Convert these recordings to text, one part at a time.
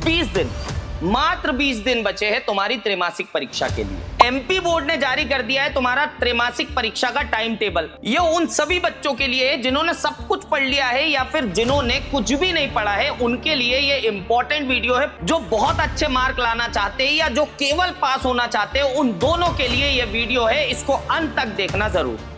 20 दिन, मात्र 20 दिन बचे हैं तुम्हारी त्रैमासिक परीक्षा के लिए। एमपी बोर्ड ने जारी कर दिया है तुम्हारा त्रैमासिक परीक्षा का टाइम टेबल। ये उन सभी बच्चों के लिए है जिन्होंने सब कुछ पढ़ लिया है या फिर जिन्होंने कुछ भी नहीं पढ़ा है, उनके लिए ये इंपॉर्टेंट वीडियो है। जो बहुत अच्छे मार्क लाना चाहते हैं या जो केवल पास होना चाहते हैं, उन दोनों के लिए ये वीडियो है। इसको अंत तक देखना जरूर।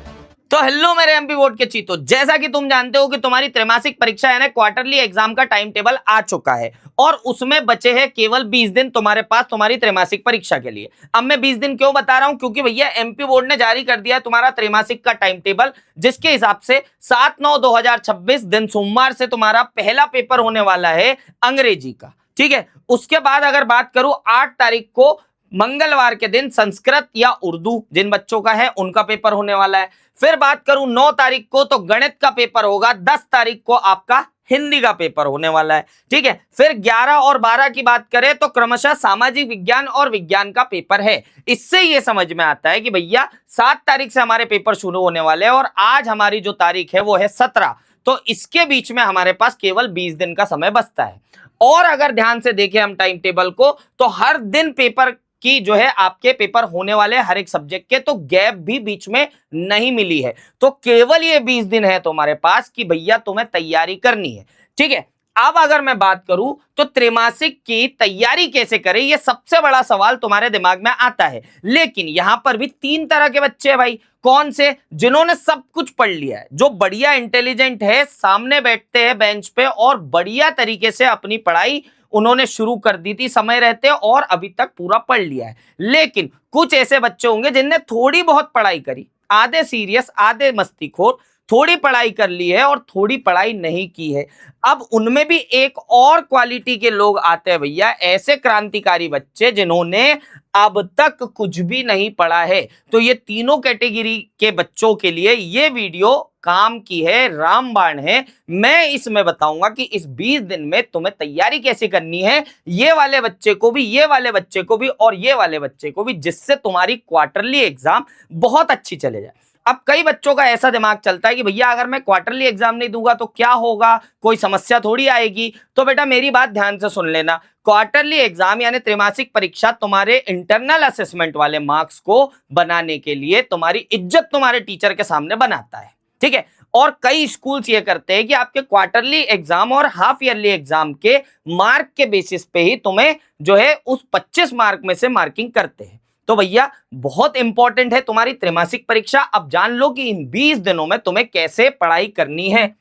तो हेलो मेरे एमपी बोर्ड के चीतो, जैसा कि तुम जानते हो कि तुम्हारी त्रैमासिक परीक्षा यानी क्वार्टरली एग्जाम का टाइम टेबल आ चुका है और उसमें बचे हैं केवल 20 दिन तुम्हारे पास तुम्हारी त्रैमासिक परीक्षा के लिए। अब मैं 20 दिन क्यों बता रहा हूं, क्योंकि भैया एमपी बोर्ड ने जारी कर दिया है तुम्हारा त्रैमासिक का टाइम टेबल, जिसके हिसाब से 7/9/2026 दिन सोमवार से तुम्हारा पहला पेपर होने वाला है अंग्रेजी का। ठीक है, उसके बाद अगर बात करूं 8 तारीख को मंगलवार के दिन संस्कृत या उर्दू जिन बच्चों का है उनका पेपर होने वाला है। फिर बात करूं 9 तारीख को तो गणित का पेपर होगा। 10 तारीख को आपका हिंदी का पेपर होने वाला है। ठीक है, फिर 11 और 12 की बात करें तो क्रमशः सामाजिक विज्ञान और विज्ञान का पेपर है। इससे यह समझ में आता है कि भैया 7 तारीख से हमारे पेपर शुरू होने वाले हैं और आज हमारी जो तारीख है वो है 17। तो इसके बीच में हमारे पास केवल 20 दिन का समय बचता है। और अगर ध्यान से देखें हम टाइम टेबल को, तो हर दिन पेपर कि जो है आपके पेपर होने वाले हर एक सब्जेक्ट के, तो गैप भी बीच में नहीं मिली है। तो केवल ये 20 दिन है तुम्हारे पास कि भैया तुम्हें तैयारी करनी है। ठीक है, अब अगर मैं बात करूं तो त्रैमासिक की तैयारी कैसे करें, ये सबसे बड़ा सवाल तुम्हारे दिमाग में आता है। लेकिन यहां पर भी 3 तरह के बच्चे हैं भाई। कौन से? जिन्होंने सब कुछ पढ़ लिया है, जो बढ़िया इंटेलिजेंट है, सामने बैठते हैं बेंच पे और बढ़िया तरीके से अपनी पढ़ाई उन्होंने शुरू कर दी थी समय रहते और अभी तक पूरा पढ़ लिया है। लेकिन कुछ ऐसे बच्चे होंगे जिनने थोड़ी बहुत पढ़ाई करी, आधे सीरियस आधे मस्तीखोर, थोड़ी पढ़ाई कर ली है और थोड़ी पढ़ाई नहीं की है। अब उनमें भी एक और क्वालिटी के लोग आते हैं भैया, ऐसे क्रांतिकारी बच्चे जिन्होंने अब तक कुछ भी नहीं पढ़ा है। तो ये तीनों कैटेगरी के बच्चों के लिए ये वीडियो काम की है, रामबाण है। मैं इसमें बताऊंगा कि इस 20 दिन में तुम्हें तैयारी कैसे करनी है, ये वाले बच्चे को भी, ये वाले बच्चे को भी और ये वाले बच्चे को भी, जिससे तुम्हारी क्वार्टरली एग्जाम बहुत अच्छी चले जाए। अब कई बच्चों का ऐसा दिमाग चलता है कि भैया अगर मैं क्वार्टरली एग्जाम नहीं दूंगा तो क्या होगा, कोई समस्या थोड़ी आएगी। तो बेटा मेरी बात ध्यान से सुन लेना। क्वार्टरली एग्जाम यानी त्रैमासिक परीक्षा तुम्हारे इंटरनल असेसमेंट वाले मार्क्स को बनाने के लिए तुम्हारी इज्जत तुम्हारे टीचर के सामने बनाता है। ठीक है, और कई स्कूल्स ये करते हैं कि आपके क्वार्टरली एग्जाम और हाफ ईयरली एग्जाम के मार्क के बेसिस पे ही तुम्हें जो है उस 25 मार्क में से मार्किंग करते हैं। तो भैया बहुत इंपॉर्टेंट है तुम्हारी त्रैमासिक परीक्षा। अब जान लो कि इन 20 दिनों में तुम्हें कैसे पढ़ाई करनी है।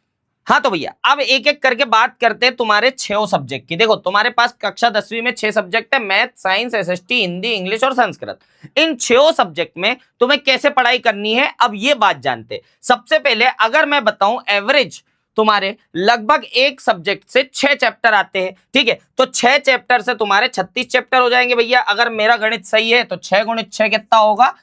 हाँ तो भैया अब एक एक करके बात करते हैं तुम्हारे 6 सब्जेक्ट की। देखो तुम्हारे पास कक्षा 10वीं में 6 सब्जेक्ट है, math, science, SST, Hindi, English और संस्कृत। इन 6 सब्जेक्ट में तुम्हें कैसे पढ़ाई करनी है, अब ये बात जानते। सबसे पहले अगर मैं बताऊं एवरेज तुम्हारे लगभग एक सब्जेक्ट से 6 चैप्टर आते हैं। ठीक है, तो 6 चैप्टर से तुम्हारे 36 चैप्टर हो जाएंगे भैया। अगर मेरा गणित सही है तो 6 गुणित 6 कितना होगा,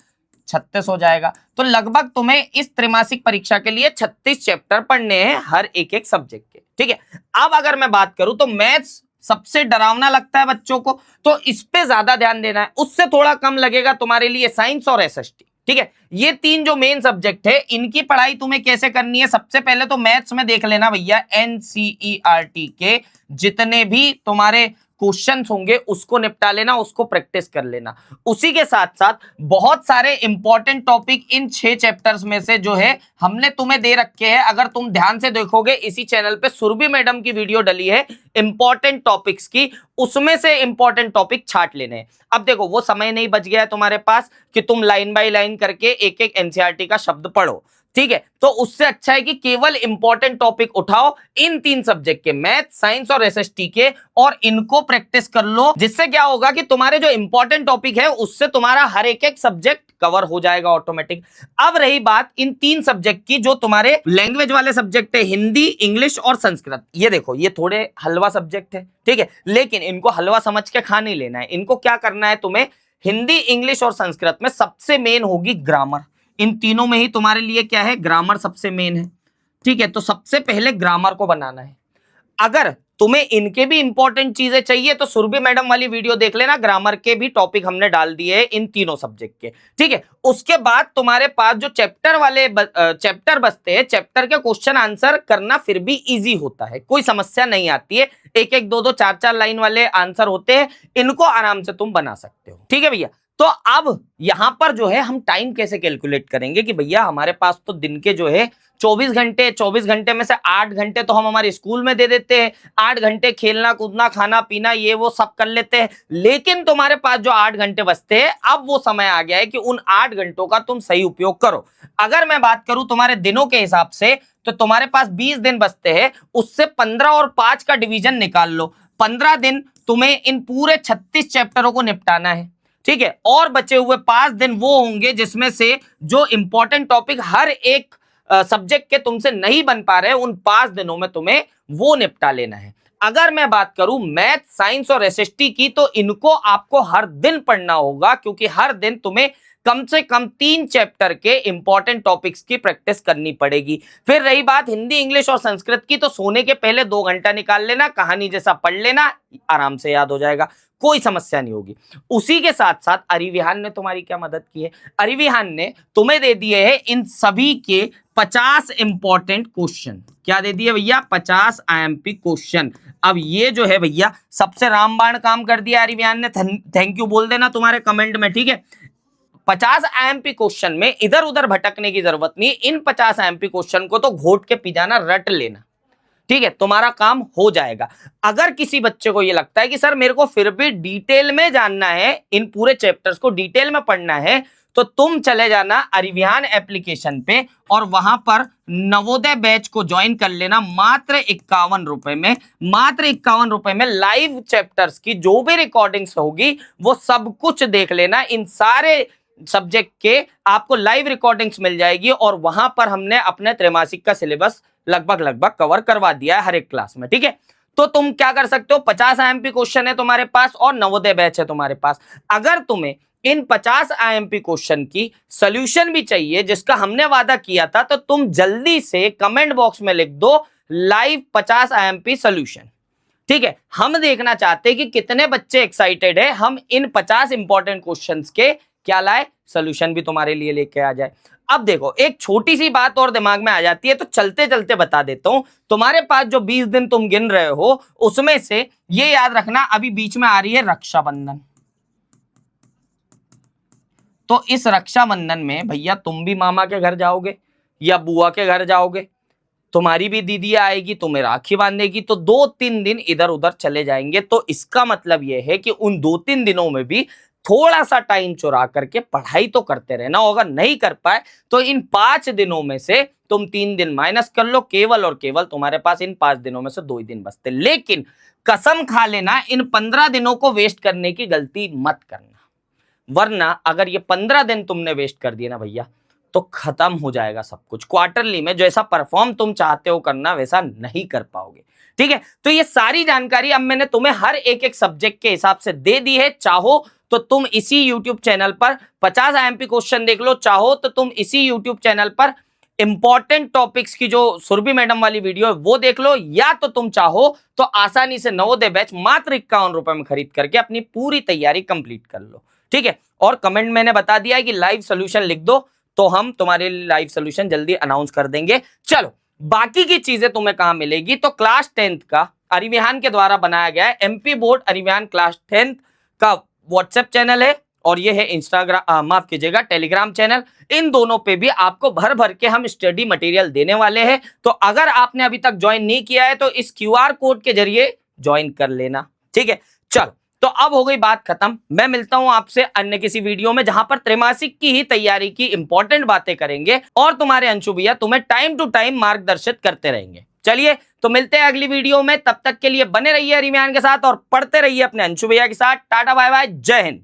36 हो जाएगा। तो लगभग तुम्हें इस त्रैमासिक परीक्षा के लिए 36 चैप्टर पढ़ने हैं हर एक एक सब्जेक्ट के। ठीक है, अब अगर मैं बात करूं तो मैथ्स सबसे डरावना लगता है बच्चों को, तो इस पे ज्यादा ध्यान देना है। उससे थोड़ा कम लगेगा तुम्हारे लिए साइंस और एसएसटी। ठीक है, ये 3 जो मेन सब्जेक्ट है इनकी पढ़ाई तुम्हें कैसे करनी है। सबसे पहले तो मैथ्स में देख लेना भैया, एनसीईआरटी के जितने भी तुम्हारे क्वेश्चंस होंगे उसको निपटा लेना, उसको प्रैक्टिस कर लेना। उसी के साथ साथ बहुत सारे इंपॉर्टेंट टॉपिक इन 6 चैप्टर्स में से जो है हमने तुम्हें दे रखे हैं। अगर तुम ध्यान से देखोगे इसी चैनल पे सुरभि मैडम की वीडियो डली है इंपॉर्टेंट टॉपिक्स की, उसमें से इंपॉर्टेंट टॉपिक छांट लेने हैं। अब देखो वो समय नहीं बच गया है तुम्हारे पास कि तुम लाइन बाय लाइन करके एक एक एनसीईआरटी का शब्द पढ़ो। ठीक है, तो उससे अच्छा है कि केवल इंपॉर्टेंट टॉपिक उठाओ इन 3 सब्जेक्ट के, मैथ, साइंस और एसएसटी के, और इनको प्रैक्टिस कर लो। जिससे क्या होगा कि तुम्हारे जो इंपॉर्टेंट टॉपिक है उससे तुम्हारा हर एक एक सब्जेक्ट कवर हो जाएगा ऑटोमेटिक। अब रही बात इन 3 सब्जेक्ट की जो तुम्हारे लैंग्वेज वाले सब्जेक्ट है, हिंदी, इंग्लिश और संस्कृत। ये देखो ये थोड़े हलवा सब्जेक्ट है। ठीक है, लेकिन इनको हलवा समझ के खा नहीं लेना है। इनको क्या करना है तुम्हें, हिंदी, इंग्लिश और संस्कृत में सबसे मेन होगी ग्रामर। इन तीनों में ही तुम्हारे लिए क्या है, ग्रामर सबसे मेन है। ठीक है, तो सबसे पहले ग्रामर को बनाना है। अगर तुम्हें इनके भी इंपॉर्टेंट चीजें चाहिए तो सुरभि मैडम वाली वीडियो देख लेना, ग्रामर के भी टॉपिक हमने डाल दिए हैं इन तीनों सब्जेक्ट के, ठीक है। उसके बाद तुम्हारे पास जो चैप्टर वाले चैप्टर बचते हैं, चैप्टर के क्वेश्चन आंसर करना फिर भी इजी होता है, कोई समस्या नहीं आती है, एक एक दो दो चार चार लाइन वाले आंसर होते हैं, इनको आराम से तुम बना सकते हो, ठीक है भैया। तो अब यहां पर जो है हम टाइम कैसे कैलकुलेट करेंगे कि भैया हमारे पास तो दिन के जो है 24 घंटे में से 8 घंटे तो हम हमारे स्कूल में दे देते हैं, 8 घंटे खेलना कूदना खाना पीना ये वो सब कर लेते हैं, लेकिन तुम्हारे पास जो 8 घंटे बचते हैं, अब वो समय आ गया है कि उन 8 घंटों का तुम सही उपयोग करो। अगर मैं बात करूं तुम्हारे दिनों के हिसाब से, तो तुम्हारे पास 20 दिन बचते हैं, उससे 15 और 5 का डिवीजन निकाल लो। 15 दिन तुम्हें इन पूरे 36 चैप्टरों को निपटाना है, ठीक है, और बचे हुए 5 दिन वो होंगे जिसमें से जो इंपॉर्टेंट टॉपिक हर एक सब्जेक्ट के तुमसे नहीं बन पा रहे, उन 5 दिनों में तुम्हें वो निपटा लेना है। अगर मैं बात करूं मैथ साइंस और एसएसटी की, तो इनको आपको हर दिन पढ़ना होगा, क्योंकि हर दिन तुम्हें कम से कम 3 चैप्टर के इंपॉर्टेंट टॉपिक्स की प्रैक्टिस करनी पड़ेगी। फिर रही बात हिंदी इंग्लिश और संस्कृत की, तो सोने के पहले 2 घंटा निकाल लेना, कहानी जैसा पढ़ लेना, आराम से याद हो जाएगा, कोई समस्या नहीं होगी। उसी के साथ साथ अरिविहान ने तुम्हारी क्या मदद की है, अरिविहान ने तुम्हें दे दिए हैं इन सभी के 50 इंपॉर्टेंट क्वेश्चन। क्या दे दिए भैया, 50 आईएमपी क्वेश्चन। अब ये जो है भैया सबसे रामबाण काम कर दिया अरिविहान ने, थैंक यू बोल देना तुम्हारे कमेंट में, ठीक है। 50 आईएमपी क्वेश्चन में इधर उधर भटकने की जरूरत नहीं, इन 50 आईएमपी क्वेश्चन को तो घोट के पी जाना, रट लेना, ठीक है, तुम्हारा काम हो जाएगा। अगर किसी बच्चे को ये लगता है कि सर मेरे को फिर भी डिटेल में जानना है, इन पूरे चैप्टर्स को डिटेल में पढ़ना है, तो तुम चले जाना अरिविहान एप्लीकेशन पे और वहां पर नवोदय बैच को ज्वाइन कर लेना, मात्र 51 रुपए में, मात्र 51 रुपए में लाइव चैप्टर्स की जो भी रिकॉर्डिंग्स होगी वो सब कुछ देख लेना। इन सारे सब्जेक्ट के आपको लाइव रिकॉर्डिंग्स मिल जाएगी और वहां पर हमने अपने त्रैमासिक का सिलेबस लगभग कवर करवा दिया है हर एक क्लास में, ठीक है। तो तुम क्या कर सकते हो, 50 आईएमपी क्वेश्चन है तुम्हारे पास और नवोदय बैच है तुम्हारे पास। अगर तुम्हें इन 50 आईएमपी क्वेश्चन की सॉल्यूशन भी चाहिए जिसका हमने वादा किया था, तो तुम जल्दी से कमेंट बॉक्स में लिख दो लाइव 50 आईएमपी सॉल्यूशन, ठीक है। हम देखना चाहते हैं कि कितने बच्चे एक्साइटेड है, हम इन 50 इंपॉर्टेंट क्वेश्चंस के क्या लाए, सॉल्यूशन भी तुम्हारे लिए लेके आ जाए। अब देखो एक छोटी सी बात और दिमाग में आ जाती है, तो चलते चलते बता देता हूं। तुम्हारे पास जो 20 दिन तुम गिन रहे हो, उसमें से ये याद रखना अभी बीच में आ रही है रक्षाबंधन, तो इस रक्षाबंधन में भैया तुम भी मामा के घर जाओगे या बुआ के घर जाओगे, तुम्हारी भी दीदी आएगी, तुम्हें राखी बांधेगी, तो 2-3 दिन इधर उधर चले जाएंगे। तो इसका मतलब यह है कि उन 2-3 दिनों में भी थोड़ा सा टाइम चुरा करके पढ़ाई तो करते रहना। अगर नहीं कर पाए तो इन 5 दिनों में से तुम 3 दिन माइनस कर लो, केवल और केवल तुम्हारे पास इन 5 दिनों में से 2 ही दिन बचते। लेकिन कसम खा लेना इन 15 दिनों को वेस्ट करने की गलती मत करना, वरना अगर ये 15 दिन तुमने वेस्ट कर दिए ना भैया, तो खत्म हो जाएगा सब कुछ। क्वार्टरली में जैसा परफॉर्म तुम चाहते हो करना, वैसा नहीं कर पाओगे, ठीक है। तो ये सारी जानकारी अब मैंने तुम्हें हर एक एक सब्जेक्ट के हिसाब से दे दी है। चाहो तो तुम इसी YouTube चैनल पर 50 आईएमपी क्वेश्चन देख लो, चाहो तो तुम इसी YouTube चैनल पर इंपॉर्टेंट टॉपिक्स की जो सुरभि मैडम वाली वीडियो है वो देख लो, या तो तुम चाहो तो आसानी से नवोदय बैच मात्र 51 रुपए में खरीद करके अपनी पूरी तैयारी कंप्लीट कर लो, ठीक है। और कमेंट मैंने बता दिया है कि लाइव सोल्यूशन लिख दो, तो हम तुम्हारे लिए लाइव सोल्यूशन जल्दी अनाउंस कर देंगे। चलो बाकी की चीजें तुम्हें कहां मिलेगी, तो क्लास 10th का अरिविहान के द्वारा बनाया गया है एमपी बोर्ड अरिविहान क्लास 10th का व्हाट्सएप चैनल है, और ये है इंस्टाग्राम माफ कीजिएगा टेलीग्राम चैनल। इन दोनों पे भी आपको भर भर के हम स्टडी मटेरियल देने वाले हैं। तो अगर आपने अभी तक ज्वाइन नहीं किया है तो इस क्यूआर कोड के जरिए ज्वाइन कर लेना, ठीक है। चलो तो अब हो गई बात खत्म। मैं मिलता हूं आपसे अन्य किसी वीडियो में जहां पर त्रैमासिक की ही तैयारी की इंपॉर्टेंट बातें करेंगे और तुम्हारे अंशु भैया तुम्हें टाइम टू टाइम मार्गदर्शित करते रहेंगे। चलिए तो मिलते हैं अगली वीडियो में, तब तक के लिए बने रहिए अरिविहान के साथ और पढ़ते रहिए अपने अंशु भैया के साथ। टाटा बाय बाय, जय हिंद।